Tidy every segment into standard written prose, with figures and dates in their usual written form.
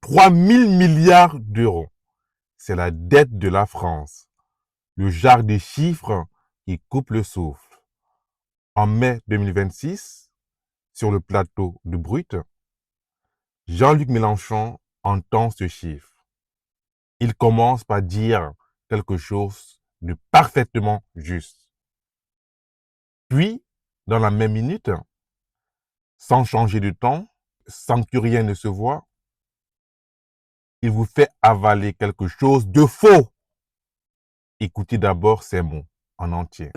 3 000 milliards d'euros. C'est la dette de la France. Le genre de chiffres qui coupe le souffle. En mai 2026, sur le plateau de Brut, Jean-Luc Mélenchon entend ce chiffre. Il commence par dire quelque chose de parfaitement juste. Puis, dans la même minute, sans changer de ton, sans que rien ne se voie, il vous fait avaler quelque chose de faux. Écoutez d'abord ces mots en entier.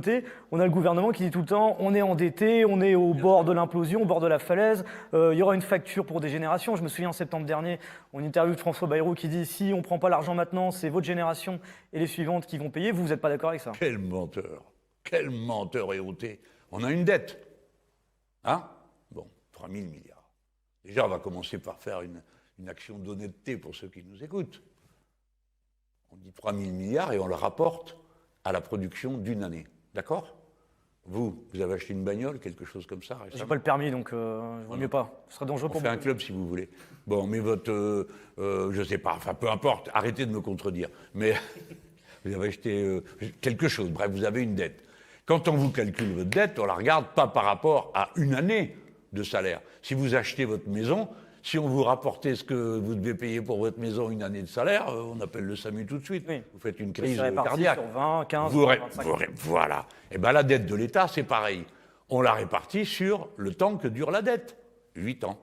On a le gouvernement qui dit tout le temps on est endetté, on est au bord de l'implosion, au bord de la falaise, il y aura une facture pour des générations. Je me souviens en septembre dernier, on interviewe François Bayrou qui dit si on ne prend pas l'argent maintenant, c'est votre génération et les suivantes qui vont payer. Vous n'êtes pas d'accord avec ça? Quel menteur éhouté. On a une dette. Hein? Bon, 3 000 milliards. Déjà, on va commencer par faire une action d'honnêteté pour ceux qui nous écoutent. On dit 3 000 milliards et on le rapporte à la production d'une année. D'accord? Vous avez acheté une bagnole, quelque chose comme ça récemment? J'ai pas le permis, donc je vaut mieux pas. Ce serait dangereux pour On fait vous. un club si vous voulez. Bon, mais votre... je sais pas, enfin peu importe, arrêtez de me contredire. Mais vous avez acheté quelque chose, bref, vous avez une dette. Quand on vous calcule votre dette, on la regarde pas par rapport à une année de salaire. Si vous achetez votre maison, si on vous rapportait ce que vous devez payer pour votre maison une année de salaire, on appelle le SAMU tout de suite. Oui. Vous faites une crise C'est réparti cardiaque. sur 20, 15, Vous 25. voilà. Et bien la dette de l'État, c'est pareil. On la répartit sur le temps que dure la dette. 8 ans.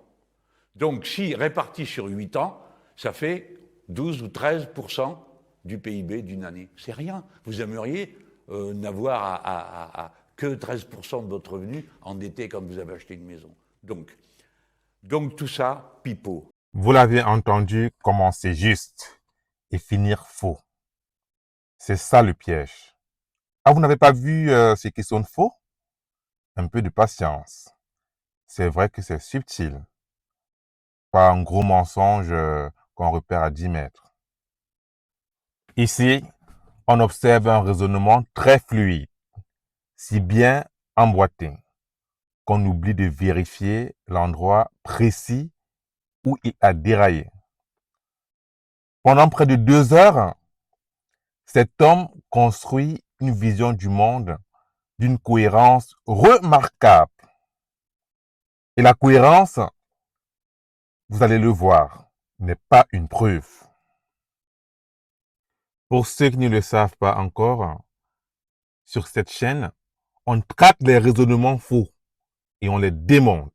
Donc si réparti sur 8 ans, ça fait 12 ou 13% du PIB d'une année. C'est rien. Vous aimeriez n'avoir que 13% de votre revenu endetté quand vous avez acheté une maison. Donc tout ça, pipeau. Vous l'avez entendu, commencer juste et finir faux. C'est ça le piège. Ah, vous n'avez pas vu ce qui sonne faux? Un peu de patience. C'est vrai que c'est subtil. Pas un gros mensonge qu'on repère à 10 mètres. Ici, on observe un raisonnement très fluide, si bien emboîté, qu'on oublie de vérifier l'endroit précis où il a déraillé. Pendant près de 2 heures, cet homme construit une vision du monde d'une cohérence remarquable. Et la cohérence, vous allez le voir, n'est pas une preuve. Pour ceux qui ne le savent pas encore, sur cette chaîne, on traque les raisonnements faux et on les démonte.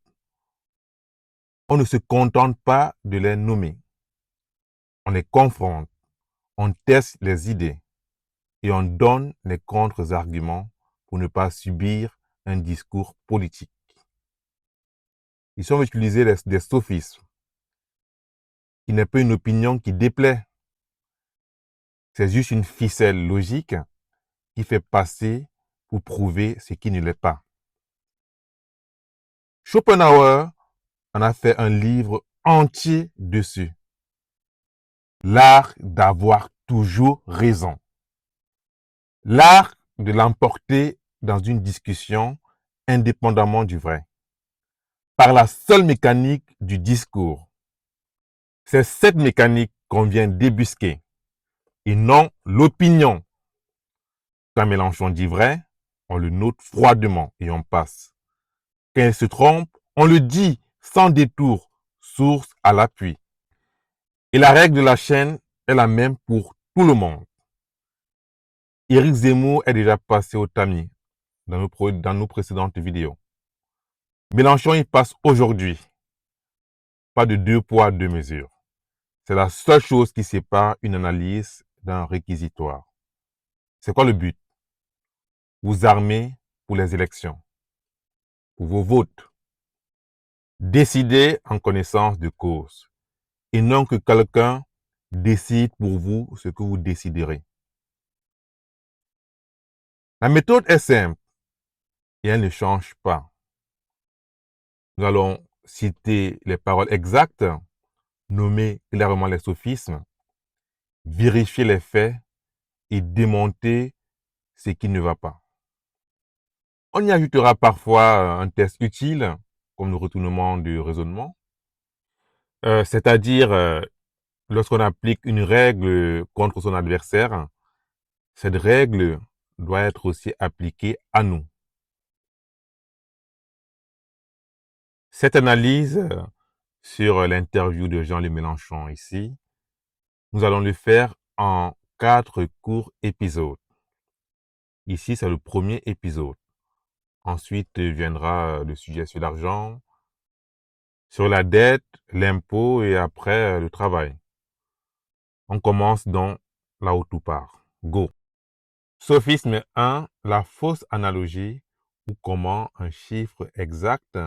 On ne se contente pas de les nommer. On les confronte, on teste les idées et on donne les contre-arguments pour ne pas subir un discours politique. Ici, on va utiliser des sophismes, qui n'est pas une opinion qui déplaît. C'est juste une ficelle logique qui fait passer pour prouver ce qui ne l'est pas. Schopenhauer en a fait un livre entier dessus. L'art d'avoir toujours raison. L'art de l'emporter dans une discussion indépendamment du vrai. Par la seule mécanique du discours. C'est cette mécanique qu'on vient débusquer et non l'opinion. Quand Mélenchon dit vrai, on le note froidement et on passe. Quand il se trompe, on le dit sans détour, source à l'appui. Et la règle de la chaîne est la même pour tout le monde. Éric Zemmour est déjà passé au tamis dans nos précédentes vidéos. Mélenchon y passe aujourd'hui. Pas de 2 poids, 2 mesures. C'est la seule chose qui sépare une analyse d'un réquisitoire. C'est quoi le but? Vous armer pour les élections, pour vos votes. Décidez en connaissance de cause et non que quelqu'un décide pour vous ce que vous déciderez. La méthode est simple et elle ne change pas. Nous allons citer les paroles exactes, nommer clairement les sophismes, vérifier les faits et démonter ce qui ne va pas. On y ajoutera parfois un test utile, comme le retournement du raisonnement, c'est-à-dire lorsqu'on applique une règle contre son adversaire, cette règle doit être aussi appliquée à nous. Cette analyse sur l'interview de Jean-Luc Mélenchon ici, nous allons le faire en 4 courts épisodes. Ici, c'est le premier épisode. Ensuite viendra le sujet sur l'argent, sur la dette, l'impôt et après le travail. On commence donc là où tout part. Go! Sophisme 1, la fausse analogie ou comment un chiffre exact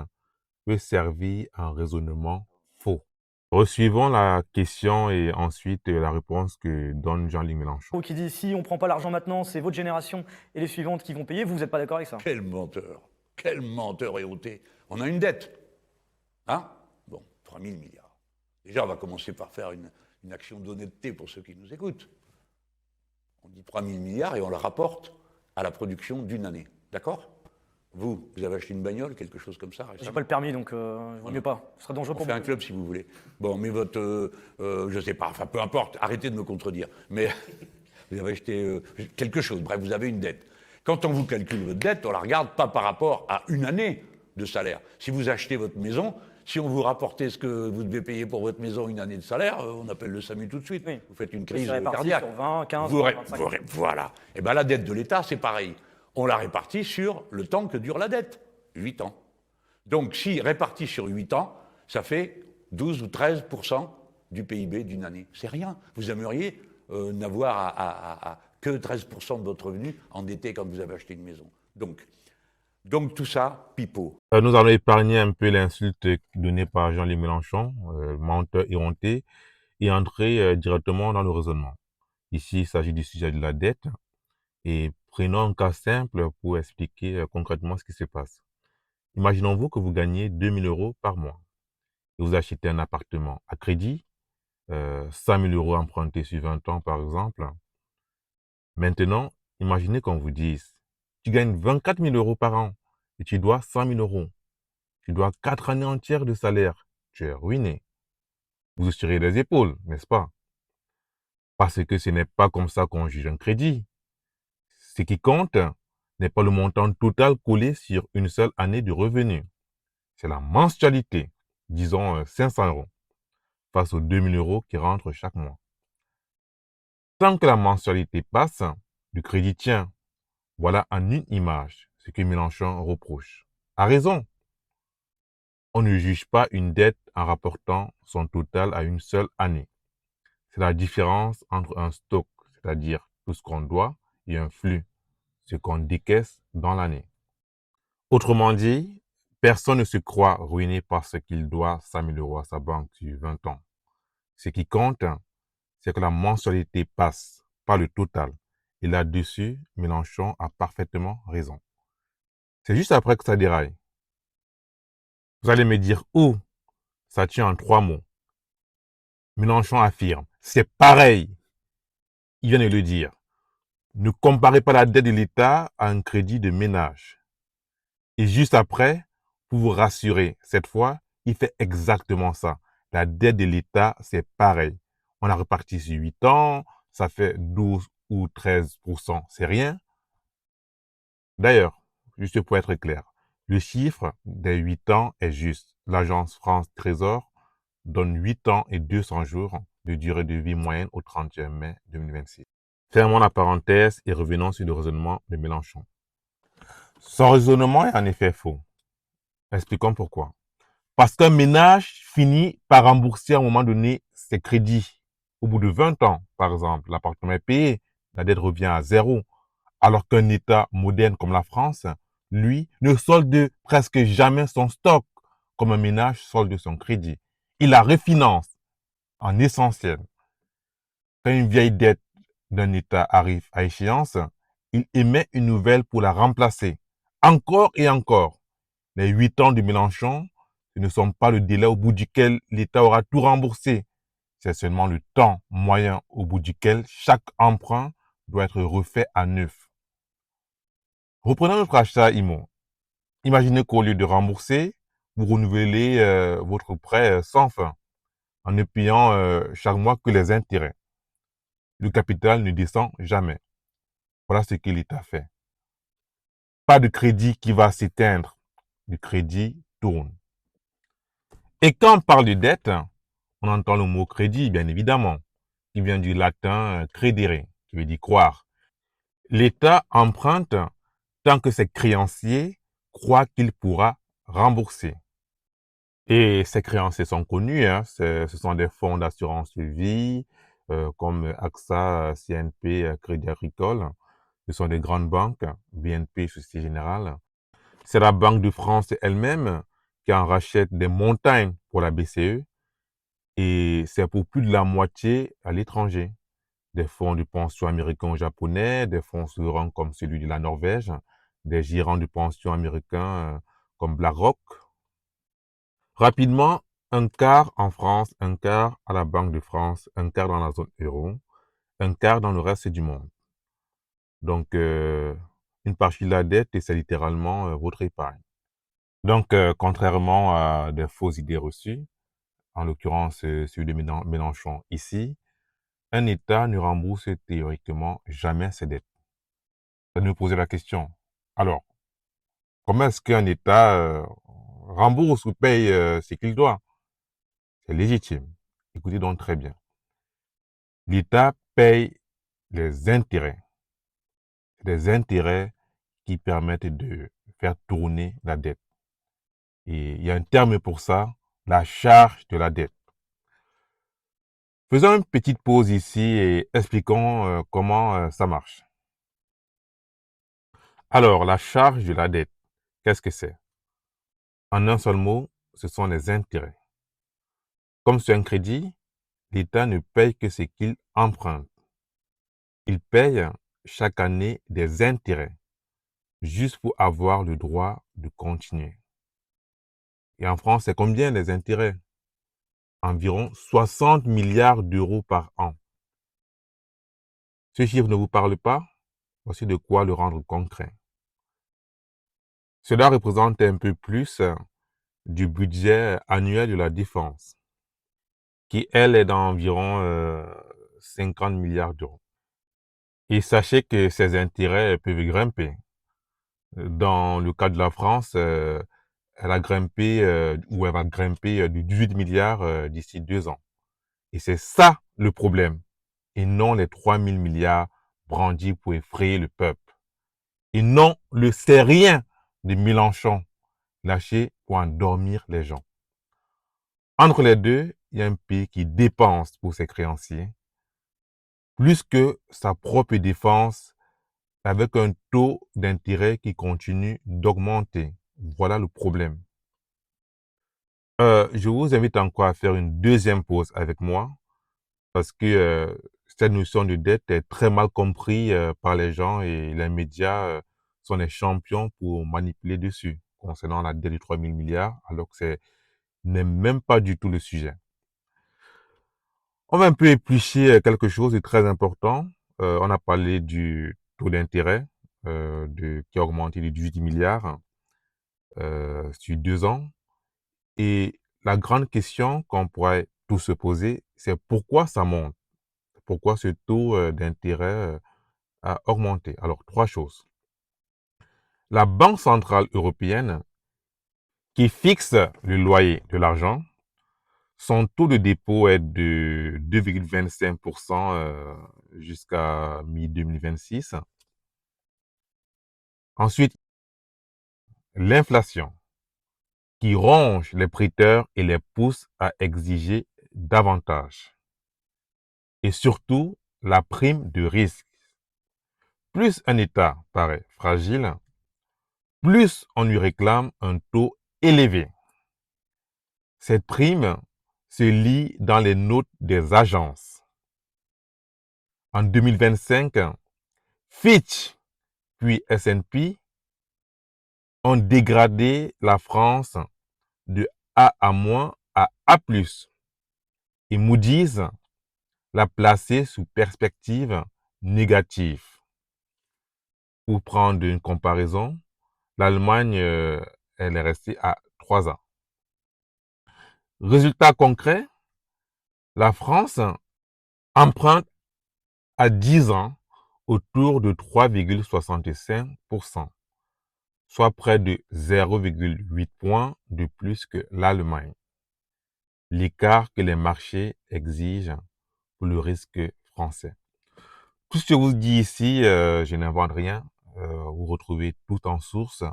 peut servir à un raisonnement faux. Resuivons la question et ensuite la réponse que donne Jean-Luc Mélenchon. Qui dit si on ne prend pas l'argent maintenant, c'est votre génération et les suivantes qui vont payer. Vous n'êtes pas d'accord avec ça? Quel menteur éhouté. On a une dette. Hein? Bon, 3 000 milliards. Déjà, on va commencer par faire une action d'honnêteté pour ceux qui nous écoutent. On dit 3 000 milliards et on le rapporte à la production d'une année. D'accord? Vous avez acheté une bagnole, quelque chose comme ça récemment? J'ai pas le permis, donc vaut mieux pas. Ce serait dangereux On pour fait moi. un club si vous voulez. Bon, mais votre, je sais pas, enfin peu importe, arrêtez de me contredire. Mais vous avez acheté quelque chose, bref, vous avez une dette. Quand on vous calcule votre dette, on la regarde pas par rapport à une année de salaire. Si vous achetez votre maison, si on vous rapportait ce que vous devez payer pour votre maison une année de salaire, on appelle le SAMU tout de suite. Oui. Vous faites une C'est crise réparti cardiaque. sur 20, 15, Vous 25. voilà. Et bien la dette de l'État, c'est pareil. On la répartit sur le temps que dure la dette. 8 ans. Donc, si réparti sur 8 ans, ça fait 12 ou 13% du PIB d'une année. C'est rien. Vous aimeriez n'avoir que 13% de votre revenu endetté quand vous avez acheté une maison. Donc tout ça, pipeau. Nous allons épargner un peu l'insulte donnée par Jean-Luc Mélenchon, menteur éhonté, et entrer directement dans le raisonnement. Ici, il s'agit du sujet de la dette. Et prenons un cas simple pour expliquer concrètement ce qui se passe. Imaginons-vous que vous gagnez 2 000 euros par mois et vous achetez un appartement à crédit, 5 000 euros empruntés sur 20 ans par exemple. Maintenant, imaginez qu'on vous dise, tu gagnes 24 000 euros par an et tu dois 100 000 euros. Tu dois 4 années entières de salaire. Tu es ruiné. Vous hausseriez les épaules, n'est-ce pas? Parce que ce n'est pas comme ça qu'on juge un crédit. Ce qui compte n'est pas le montant total collé sur une seule année de revenu. C'est la mensualité, disons 500 euros, face aux 2 000 euros qui rentrent chaque mois. Tant que la mensualité passe, le crédit tient. Voilà en une image ce que Mélenchon reproche. A raison. On ne juge pas une dette en rapportant son total à une seule année. C'est la différence entre un stock, c'est-à-dire tout ce qu'on doit, et un flux, ce qu'on décaisse dans l'année. Autrement dit, personne ne se croit ruiné parce qu'il doit 5 000 euros à sa banque sur 20 ans. Ce qui compte, c'est que la mensualité passe, pas le total. Et là-dessus, Mélenchon a parfaitement raison. C'est juste après que ça déraille. Vous allez me dire où? Ça tient en 3 mots. Mélenchon affirme, c'est pareil. Il vient de le dire. Ne comparez pas la dette de l'État à un crédit de ménage. Et juste après, pour vous rassurer, cette fois, il fait exactement ça. La dette de l'État, c'est pareil. On a réparti sur 8 ans, ça fait 12 ou 13%, c'est rien. D'ailleurs, juste pour être clair, le chiffre des 8 ans est juste. L'agence France Trésor donne 8 ans et 200 jours de durée de vie moyenne au 31 mai 2026. Fermons la parenthèse et revenons sur le raisonnement de Mélenchon. Son raisonnement est en effet faux. Expliquons pourquoi. Parce qu'un ménage finit par rembourser à un moment donné ses crédits. Au bout de 20 ans, par exemple, l'appartement est payé, la dette revient à zéro. Alors qu'un État moderne comme la France, lui, ne solde presque jamais son stock, comme un ménage solde son crédit. Il la refinance en essentiel. Quand une vieille dette d'un État arrive à échéance, il émet une nouvelle pour la remplacer. Encore et encore. Les 8 ans de Mélenchon, ce ne sont pas le délai au bout duquel l'État aura tout remboursé. C'est seulement le temps moyen au bout duquel chaque emprunt doit être refait à neuf. Reprenons notre achat IMO. Imaginez qu'au lieu de rembourser, vous renouvelez votre prêt sans fin. en ne payant chaque mois que les intérêts. Le capital ne descend jamais. Voilà ce que l'État fait. Pas de crédit qui va s'éteindre. Le crédit tourne. Et quand on parle de dette, on entend le mot crédit, bien évidemment, qui vient du latin credere, qui veut dire croire. L'État emprunte tant que ses créanciers croient qu'il pourra rembourser. Et ces créanciers sont connus, hein, ce sont des fonds d'assurance vie, comme AXA, CNP, Crédit Agricole. Ce sont des grandes banques, BNP, Société Générale. C'est la Banque de France elle-même qui en rachète des montagnes pour la BCE et c'est pour plus de la moitié à l'étranger. Des fonds de pension américains ou japonais, des fonds souverains comme celui de la Norvège, des gérants de pension américains comme BlackRock. Rapidement, un quart en France, un quart à la Banque de France, un quart dans la zone euro, un quart dans le reste du monde. Donc, une partie de la dette, c'est littéralement votre épargne. Donc, contrairement à des fausses idées reçues, en l'occurrence celui de Mélenchon ici, un État ne rembourse théoriquement jamais ses dettes. Ça nous posait la question. Alors, comment est-ce qu'un État rembourse ou paye ce qu'il doit? C'est légitime. Écoutez donc très bien. L'État paye les intérêts. C'est des intérêts qui permettent de faire tourner la dette. Et il y a un terme pour ça, la charge de la dette. Faisons une petite pause ici et expliquons comment ça marche. Alors, la charge de la dette, qu'est-ce que c'est? En un seul mot, ce sont les intérêts. Comme sur un crédit, l'État ne paye que ce qu'il emprunte. Il paye chaque année des intérêts, juste pour avoir le droit de continuer. Et en France, c'est combien les intérêts? Environ 60 milliards d'euros par an. Ce chiffre ne vous parle pas? Voici de quoi le rendre concret. Cela représente un peu plus du budget annuel de la défense, qui, elle, est d'environ 50 milliards d'euros. Et sachez que ces intérêts peuvent grimper. Dans le cas de la France, elle a grimpé, ou elle va grimper de 18 milliards d'ici 2 ans. Et c'est ça le problème, et non les 3 000 milliards brandis pour effrayer le peuple. Et non le c'est rien de Mélenchon, lâché pour endormir les gens. Entre les deux, il y a un pays qui dépense pour ses créanciers, plus que sa propre défense, avec un taux d'intérêt qui continue d'augmenter. Voilà le problème. Je vous invite encore à faire une deuxième pause avec moi, parce que cette notion de dette est très mal comprise par les gens et les médias sont les champions pour manipuler dessus concernant la dette de 3 000 milliards, alors que ce n'est même pas du tout le sujet. On va un peu éplucher quelque chose de très important. On a parlé du taux d'intérêt qui a augmenté de 18 milliards sur 2 ans. Et la grande question qu'on pourrait tous se poser, c'est pourquoi ça monte? Pourquoi ce taux d'intérêt a augmenté? Alors, 3 choses. La Banque centrale européenne, qui fixe le loyer de l'argent, son taux de dépôt est de 2,25% jusqu'à mi-2026. Ensuite, l'inflation, qui ronge les prêteurs et les pousse à exiger davantage. Et surtout, la prime de risque. Plus un État paraît fragile, plus on lui réclame un taux élevé. Cette prime se lit dans les notes des agences. En 2025, Fitch puis S&P ont dégradé la France de A à moins à A+. Et Moody's l'a placé sous perspective négative. Pour prendre une comparaison, l'Allemagne, elle est restée à 3 ans. Résultat concret, La France emprunte à 10 ans autour de 3,65%, soit près de 0,8 points de plus que l'Allemagne. L'écart que les marchés exigent pour le risque français. Tout ce que je vous dis ici, je n'invente rien. Vous retrouvez tout en source,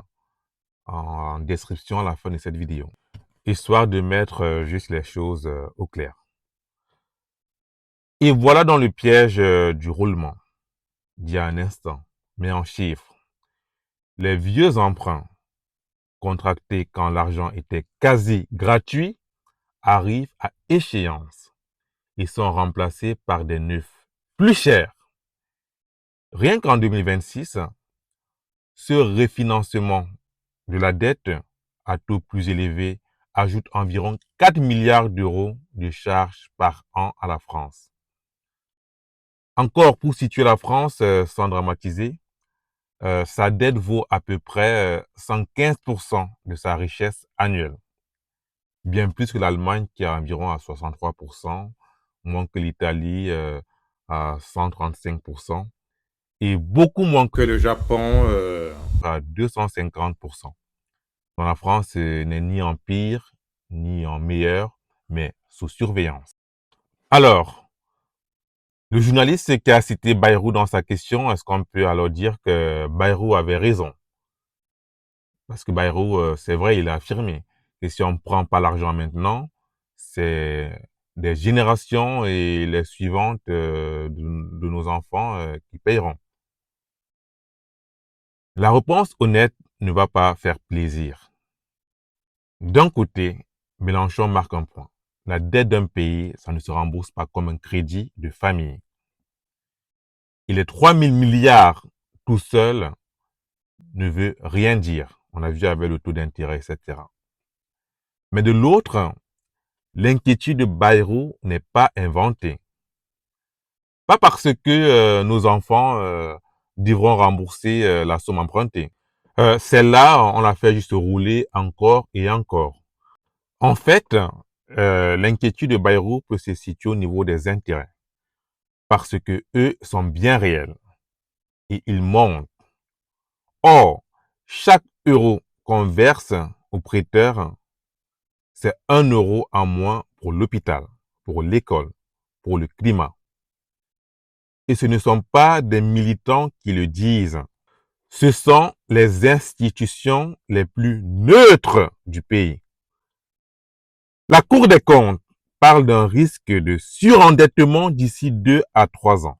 en description à la fin de cette vidéo, histoire de mettre juste les choses au clair. Et voilà dans le piège du roulement, d'il y a un instant, mais en chiffres. Les vieux emprunts contractés quand l'argent était quasi gratuit arrivent à échéance et sont remplacés par des neufs plus chers. Rien qu'en 2026, ce refinancement de la dette à taux plus élevé ajoute environ 4 milliards d'euros de charges par an à la France. Encore pour situer la France sans dramatiser, sa dette vaut à peu près 115% de sa richesse annuelle. Bien plus que l'Allemagne qui est environ à 63%, moins que l'Italie à 135%, et beaucoup moins que le Japon à 250%. Donc la France n'est ni en pire, ni en meilleur, mais sous surveillance. Alors, le journaliste qui a cité Bayrou dans sa question, est-ce qu'on peut alors dire que Bayrou avait raison? Parce que Bayrou, c'est vrai, il a affirmé que si on ne prend pas l'argent maintenant, c'est des générations et les suivantes de nos enfants qui paieront. La réponse honnête ne va pas faire plaisir. D'un côté, Mélenchon marque un point. La dette d'un pays, ça ne se rembourse pas comme un crédit de famille. Et les 3 000 milliards tout seul ne veut rien dire. On a vu avec le taux d'intérêt, etc. Mais de l'autre, l'inquiétude de Bayrou n'est pas inventée. Pas parce que nos enfants devront rembourser la somme empruntée. Celle-là, on l'a fait juste rouler encore et encore. En fait, l'inquiétude de Bayrou peut se situer au niveau des intérêts. Parce que eux sont bien réels. Et ils montent. Or, chaque euro qu'on verse au prêteur, c'est 1 euro en moins pour l'hôpital, pour l'école, pour le climat. Et ce ne sont pas des militants qui le disent. Ce sont les institutions les plus neutres du pays. La Cour des comptes parle d'un risque de surendettement d'ici 2 à 3 ans.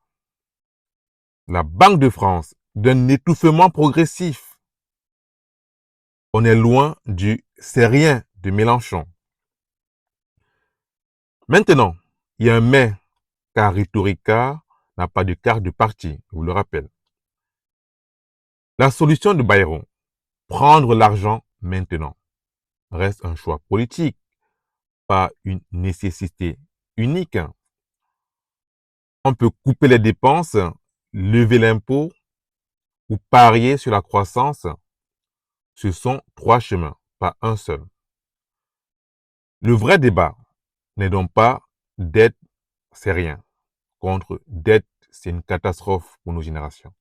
La Banque de France d'un étouffement progressif. On est loin du « c'est rien » de Mélenchon. Maintenant, il y a un mais, car Rhetorica n'a pas de carte de parti, je vous le rappelle. La solution de Bayrou, prendre l'argent maintenant, reste un choix politique, pas une nécessité unique. On peut couper les dépenses, lever l'impôt ou parier sur la croissance. Ce sont 3 chemins, pas un seul. Le vrai débat n'est donc pas dette, c'est rien, contre dette, c'est une catastrophe pour nos générations.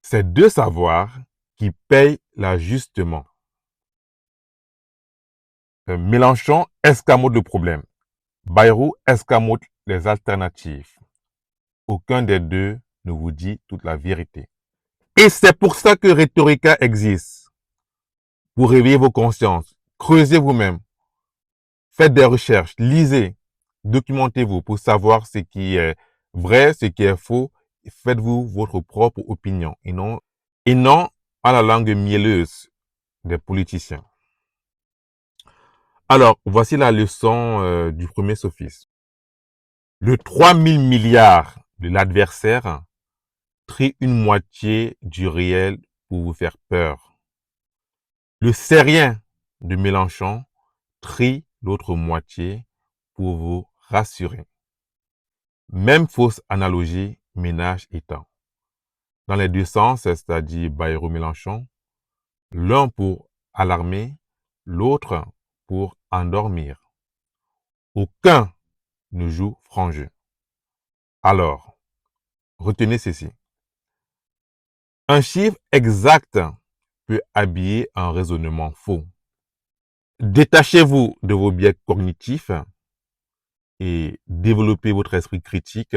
C'est de savoir qui paye l'ajustement. Mélenchon escamote le problème. Bayrou escamote les alternatives. Aucun des deux ne vous dit toute la vérité. Et c'est pour ça que Rhetorica existe. Pour réveiller vos consciences, creusez vous-même, faites des recherches, lisez, documentez-vous pour savoir ce qui est vrai, ce qui est faux. Faites-vous votre propre opinion et non à la langue mielleuse des politiciens. Alors, voici la leçon du premier sophiste. Le 3 000 milliards de l'adversaire trie une moitié du réel pour vous faire peur. Le c'est rien de Mélenchon trie l'autre moitié pour vous rassurer. Même fausse analogie, ménage étant. Dans les deux sens, c'est-à-dire Bayrou-Mélenchon, l'un pour alarmer, l'autre pour endormir. Aucun ne joue franc jeu. Alors, retenez ceci. Un chiffre exact peut habiller un raisonnement faux. Détachez-vous de vos biais cognitifs et développez votre esprit critique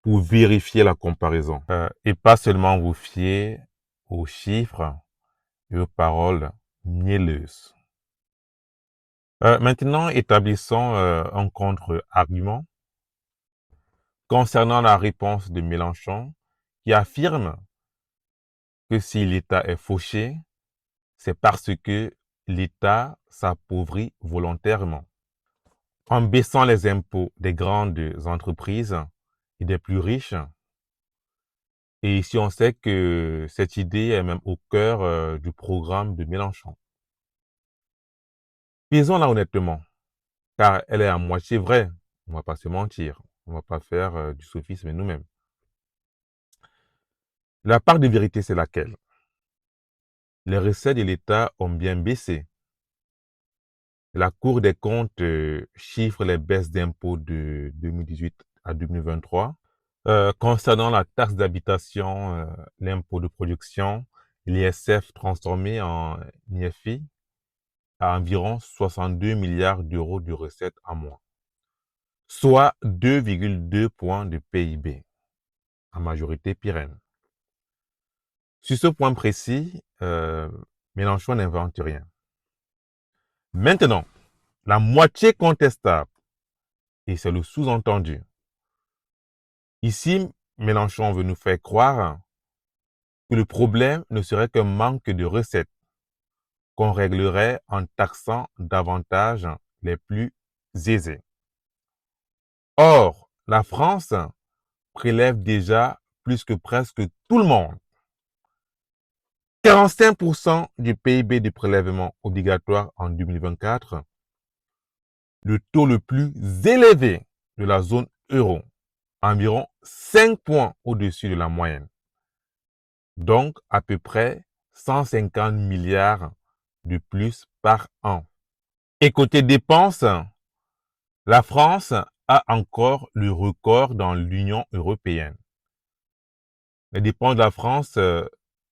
pour vérifier la comparaison. Et pas seulement vous fier aux chiffres et aux paroles mielleuses. Maintenant, établissons un contre-argument concernant la réponse de Mélenchon qui affirme que si l'État est fauché, c'est parce que l'État s'appauvrit volontairement. En baissant les impôts des grandes entreprises et des plus riches, et ici on sait que cette idée est même au cœur du programme de Mélenchon. Disons-la honnêtement, car elle est à moitié vraie. On ne va pas se mentir. On ne va pas faire du sophisme nous-mêmes. La part de vérité, c'est laquelle? Les recettes de l'État ont bien baissé. La Cour des comptes chiffre les baisses d'impôts de 2018 à 2023. Concernant la taxe d'habitation, l'impôt de production, l'ISF transformé en IFI, à environ 62 milliards d'euros de recettes en moins, soit 2,2 points de PIB, en majorité pérenne. Sur ce point précis, Mélenchon n'invente rien. Maintenant, la moitié contestable, et c'est le sous-entendu. Ici, Mélenchon veut nous faire croire que le problème ne serait qu'un manque de recettes qu'on réglerait en taxant davantage les plus aisés. Or, la France prélève déjà plus que presque tout le monde. 45% du PIB de prélèvement obligatoire en 2024, le taux le plus élevé de la zone euro, environ 5 points au-dessus de la moyenne. Donc, à peu près 150 milliards de plus par an. Et côté dépenses, la France a encore le record dans l'Union européenne. Les dépenses de la France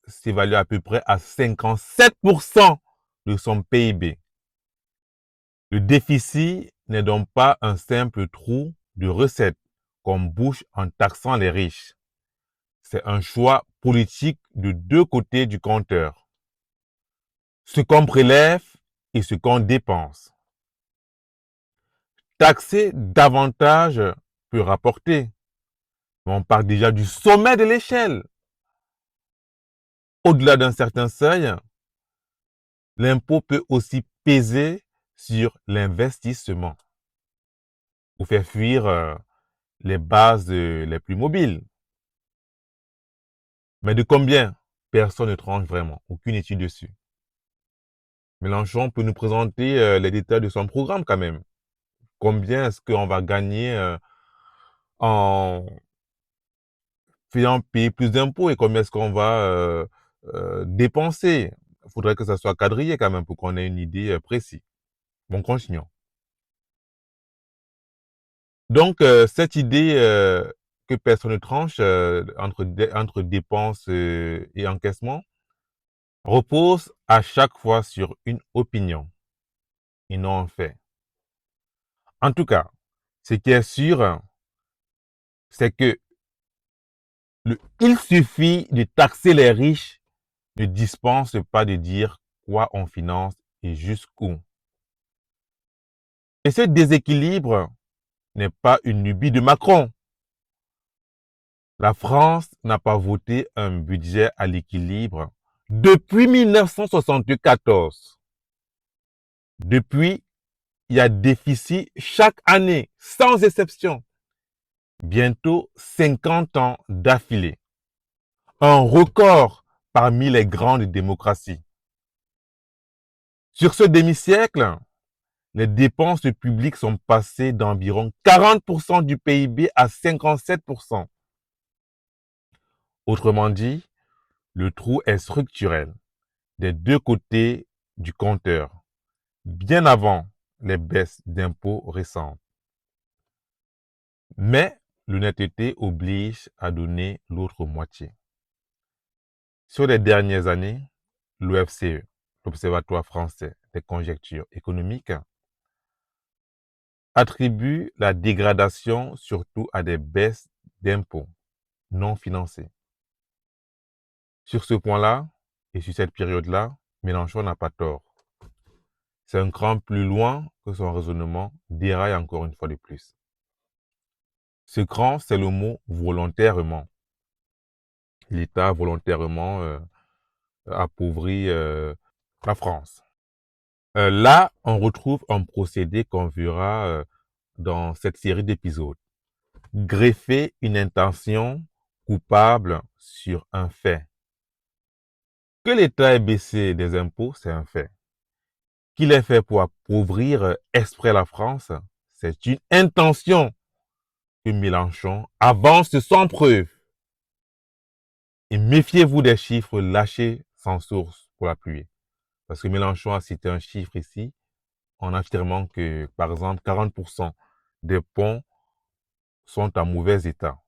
s'évaluent à peu près à 57% de son PIB. Le déficit n'est donc pas un simple trou de recettes qu'on bouche en taxant les riches. C'est un choix politique de deux côtés du compteur. Ce qu'on prélève et ce qu'on dépense. Taxer davantage peut rapporter. On part déjà du sommet de l'échelle. Au-delà d'un certain seuil, l'impôt peut aussi peser sur l'investissement ou faire fuir les bases les plus mobiles. Mais de combien? Personne ne tranche vraiment, aucune étude dessus. Mélenchon peut nous présenter les détails de son programme quand même. Combien est-ce qu'on va gagner en faisant payer plus d'impôts et combien est-ce qu'on va dépenser? Il faudrait que ça soit quadrillé quand même pour qu'on ait une idée précise. Bon, continuons. Donc, cette idée que personne ne tranche entre dépenses et encaissement repose à chaque fois sur une opinion et non un fait. En tout cas, ce qui est sûr, c'est que il suffit de taxer les riches ne dispense pas de dire quoi on finance et jusqu'où. Et ce déséquilibre n'est pas une lubie de Macron. La France n'a pas voté un budget à l'équilibre depuis 1974. Depuis, il y a déficit chaque année, sans exception. Bientôt 50 ans d'affilée. Un record parmi les grandes démocraties. Sur ce demi-siècle, les dépenses publiques sont passées d'environ 40% du PIB à 57%. Autrement dit, le trou est structurel des deux côtés du compteur, bien avant les baisses d'impôts récentes. Mais l'honnêteté oblige à donner l'autre moitié. Sur les dernières années, l'OFCE, l'Observatoire français des conjonctures économiques, attribue la dégradation surtout à des baisses d'impôts non financées. Sur ce point-là, et sur cette période-là, Mélenchon n'a pas tort. C'est un cran plus loin que son raisonnement déraille encore une fois de plus. Ce cran, c'est le mot volontairement. L'État volontairement appauvrit la France. Là, on retrouve un procédé qu'on verra dans cette série d'épisodes. Greffer une intention coupable sur un fait. Que l'État ait baissé des impôts, c'est un fait. Qu'il ait fait pour appauvrir exprès la France, c'est une intention que Mélenchon avance sans preuve. Et méfiez-vous des chiffres lâchés sans source pour l'appuyer. Parce que Mélenchon a cité un chiffre ici en affirmant que, par exemple, 40% des ponts sont en mauvais état.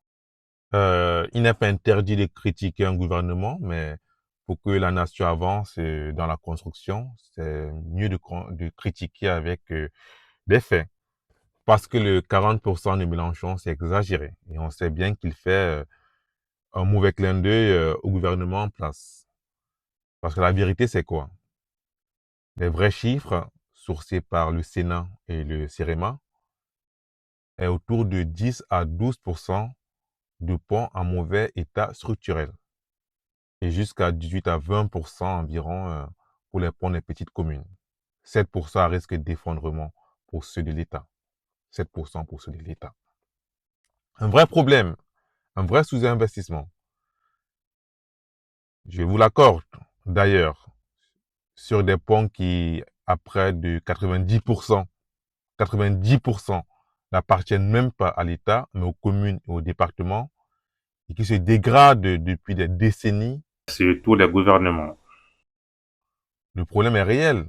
Il n'est pas interdit de critiquer un gouvernement, mais pour que la nation avance dans la construction, c'est mieux de critiquer avec des faits. Parce que le 40% de Mélenchon, c'est exagéré. Et on sait bien qu'il fait un mauvais clin d'œil au gouvernement en place. Parce que la vérité, c'est quoi? Les vrais chiffres, sourcés par le Sénat et le CEREMA, est autour de 10 à 12% de ponts en mauvais état structurel. Et jusqu'à 18 à 20% environ pour les ponts des petites communes. 7% à risque d'effondrement pour ceux de l'État. 7% pour ceux de l'État. Un vrai problème, un vrai sous-investissement. Je vous l'accorde d'ailleurs, sur des ponts qui, à près de 90%, n'appartiennent même pas à l'État, mais aux communes et aux départements, et qui se dégradent depuis des décennies, surtout les gouvernements. Le problème est réel,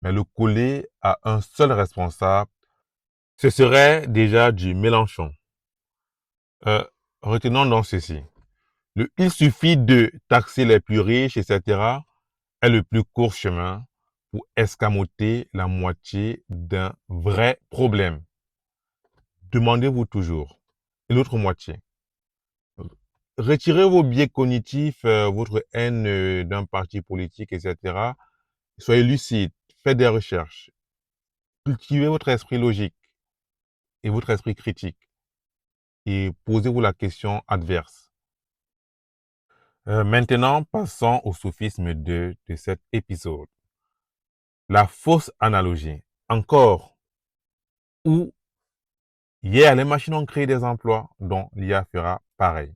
mais le coller à un seul responsable, ce serait déjà du Mélenchon. Retenons donc ceci. Il suffit de taxer les plus riches, etc., est le plus court chemin pour escamoter la moitié d'un vrai problème. Demandez-vous toujours. Et l'autre moitié. Retirez vos biais cognitifs, votre haine d'un parti politique, etc. Soyez lucide, faites des recherches. Cultivez votre esprit logique et votre esprit critique. Et posez-vous la question adverse. Maintenant, passons au sophisme 2 de cet épisode. La fausse analogie. Encore, où hier, les machines ont créé des emplois dont l'IA fera pareil.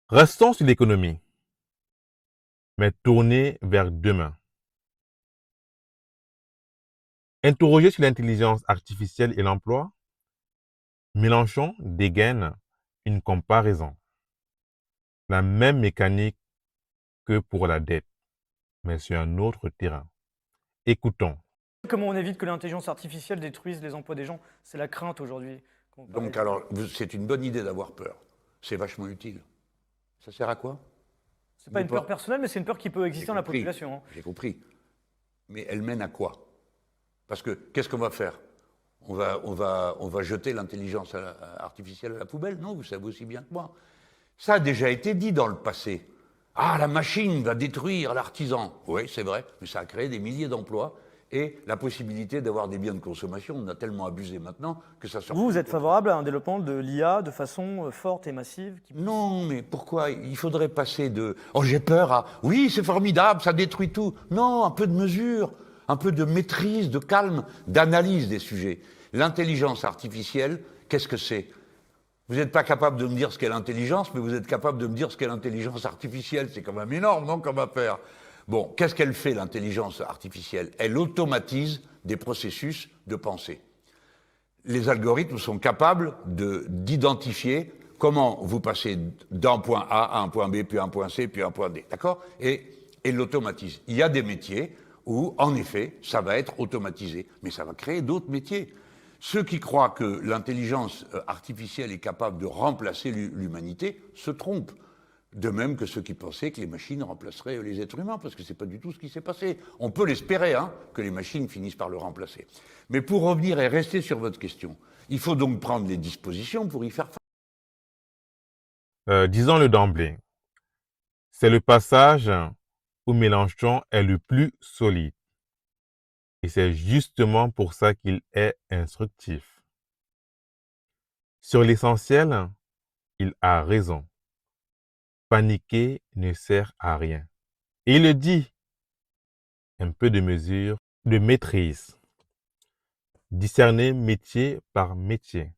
Restons sur l'économie, mais tournez vers demain. Interrogé sur l'intelligence artificielle et l'emploi, Mélenchon dégaine une comparaison. La même mécanique que pour la dette, mais sur un autre terrain. Écoutons. Comment on évite que l'intelligence artificielle détruise les emplois des gens? C'est la crainte aujourd'hui. Donc alors, c'est une bonne idée d'avoir peur. C'est vachement utile. Ça sert à quoi? C'est pas une peur personnelle, mais c'est une peur qui peut exister dans la population. J'ai compris. Mais elle mène à quoi? Parce que qu'est-ce qu'on va faire? On va jeter l'intelligence artificielle à la poubelle? Non, vous savez aussi bien que moi. Ça a déjà été dit dans le passé. Ah, la machine va détruire l'artisan. Oui, c'est vrai, mais ça a créé des milliers d'emplois et la possibilité d'avoir des biens de consommation. On a tellement abusé maintenant que ça sort. Vous êtes favorable à un développement de l'IA de façon forte et massive Non, mais pourquoi? Il faudrait passer de « Oh, j'ai peur » à « Oui, c'est formidable, ça détruit tout ». Non, un peu de mesure, un peu de maîtrise, de calme, d'analyse des sujets. L'intelligence artificielle, qu'est-ce que c'est? Vous n'êtes pas capable de me dire ce qu'est l'intelligence, mais vous êtes capable de me dire ce qu'est l'intelligence artificielle. C'est quand même énorme, non, comme affaire? Bon, qu'est-ce qu'elle fait, l'intelligence artificielle? Elle automatise des processus de pensée. Les algorithmes sont capables d'identifier comment vous passez d'un point A à un point B, puis un point C, puis un point D. D'accord? Et l'automatise. Il y a des métiers où, en effet, ça va être automatisé. Mais ça va créer d'autres métiers. Ceux qui croient que l'intelligence artificielle est capable de remplacer l'humanité se trompent. De même que ceux qui pensaient que les machines remplaceraient les êtres humains, parce que ce n'est pas du tout ce qui s'est passé. On peut l'espérer, hein, que les machines finissent par le remplacer. Mais pour revenir et rester sur votre question, il faut donc prendre les dispositions pour y faire face. Disons-le d'emblée, c'est le passage où Mélenchon est le plus solide. Et c'est justement pour ça qu'il est instructif. Sur l'essentiel, il a raison. Paniquer ne sert à rien. Et il le dit, un peu de mesure, de maîtrise. Discerner métier par métier.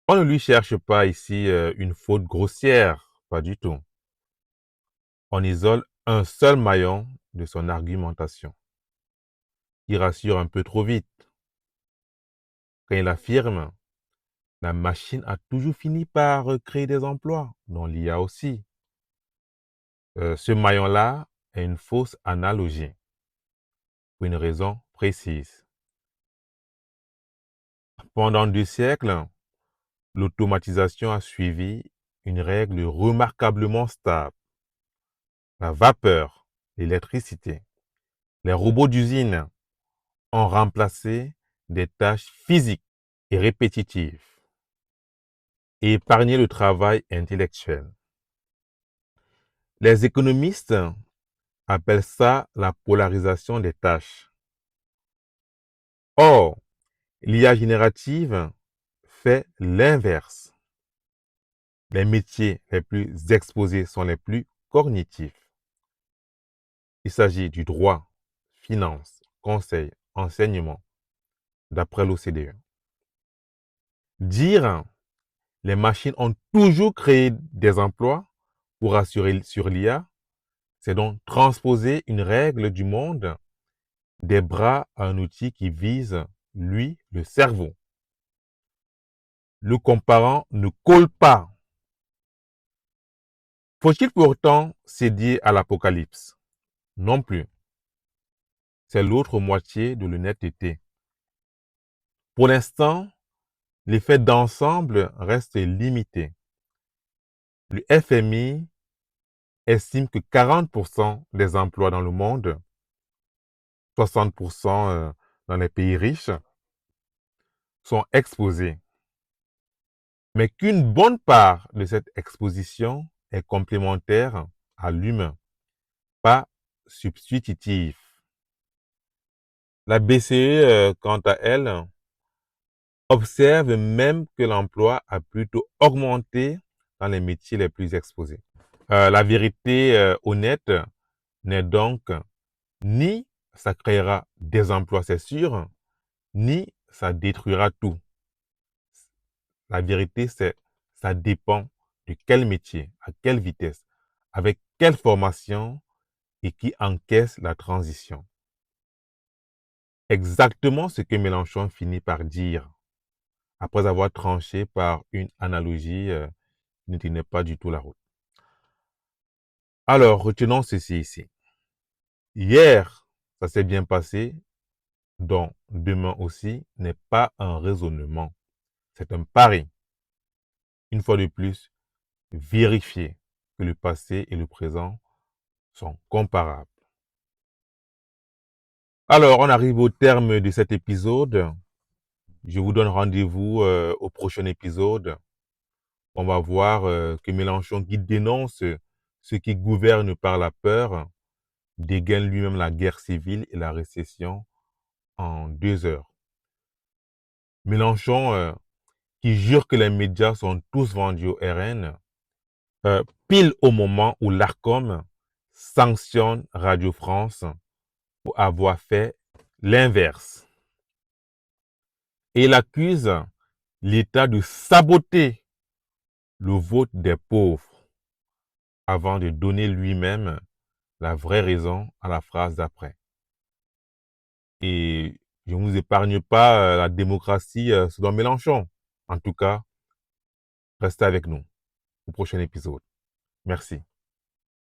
On ne lui cherche pas ici une faute grossière, pas du tout. On isole un seul maillon de son argumentation. Il rassure un peu trop vite. Quand il affirme, la machine a toujours fini par créer des emplois, dont l'IA aussi. Ce maillon-là est une fausse analogie, pour une raison précise. Pendant 2 siècles, l'automatisation a suivi une règle remarquablement stable. La vapeur, l'électricité, les robots d'usine ont remplacé des tâches physiques et répétitives et épargné le travail intellectuel. Les économistes appellent ça la polarisation des tâches. Or, l'IA générative fait l'inverse. Les métiers les plus exposés sont les plus cognitifs. Il s'agit du droit, finance, conseil, enseignement, d'après l'OCDE. Dire les machines ont toujours créé des emplois pour assurer sur l'IA, c'est donc transposer une règle du monde des bras à un outil qui vise, lui, le cerveau. Le comparant ne colle pas. Faut-il pourtant céder à l'apocalypse? Non plus. C'est l'autre moitié de l'honnêteté. Pour l'instant, l'effet d'ensemble reste limité. Le FMI estime que 40% des emplois dans le monde, 60% dans les pays riches, sont exposés. Mais qu'une bonne part de cette exposition est complémentaire à l'humain, pas substitutive. La BCE, quant à elle, observe même que l'emploi a plutôt augmenté dans les métiers les plus exposés. La vérité honnête n'est donc ni ça créera des emplois, c'est sûr, ni ça détruira tout. La vérité, c'est ça dépend de quel métier, à quelle vitesse, avec quelle formation et qui encaisse la transition. Exactement ce que Mélenchon finit par dire après avoir tranché par une analogie qui ne tenait pas du tout la route. Alors, retenons ceci ici. Hier, ça s'est bien passé, donc demain aussi n'est pas un raisonnement, c'est un pari. Une fois de plus, vérifiez que le passé et le présent sont comparables. Alors, on arrive au terme de cet épisode. Je vous donne rendez-vous au prochain épisode. On va voir que Mélenchon, qui dénonce ceux qui gouvernent par la peur, dégaine lui-même la guerre civile et la récession en 2 heures. Mélenchon, qui jure que les médias sont tous vendus au RN, pile au moment où l'ARCOM sanctionne Radio France pour avoir fait l'inverse. Et il accuse l'État de saboter le vote des pauvres avant de donner lui-même la vraie raison à la phrase d'après. Et je ne vous épargne pas la démocratie selon Mélenchon. En tout cas, restez avec nous au prochain épisode. Merci.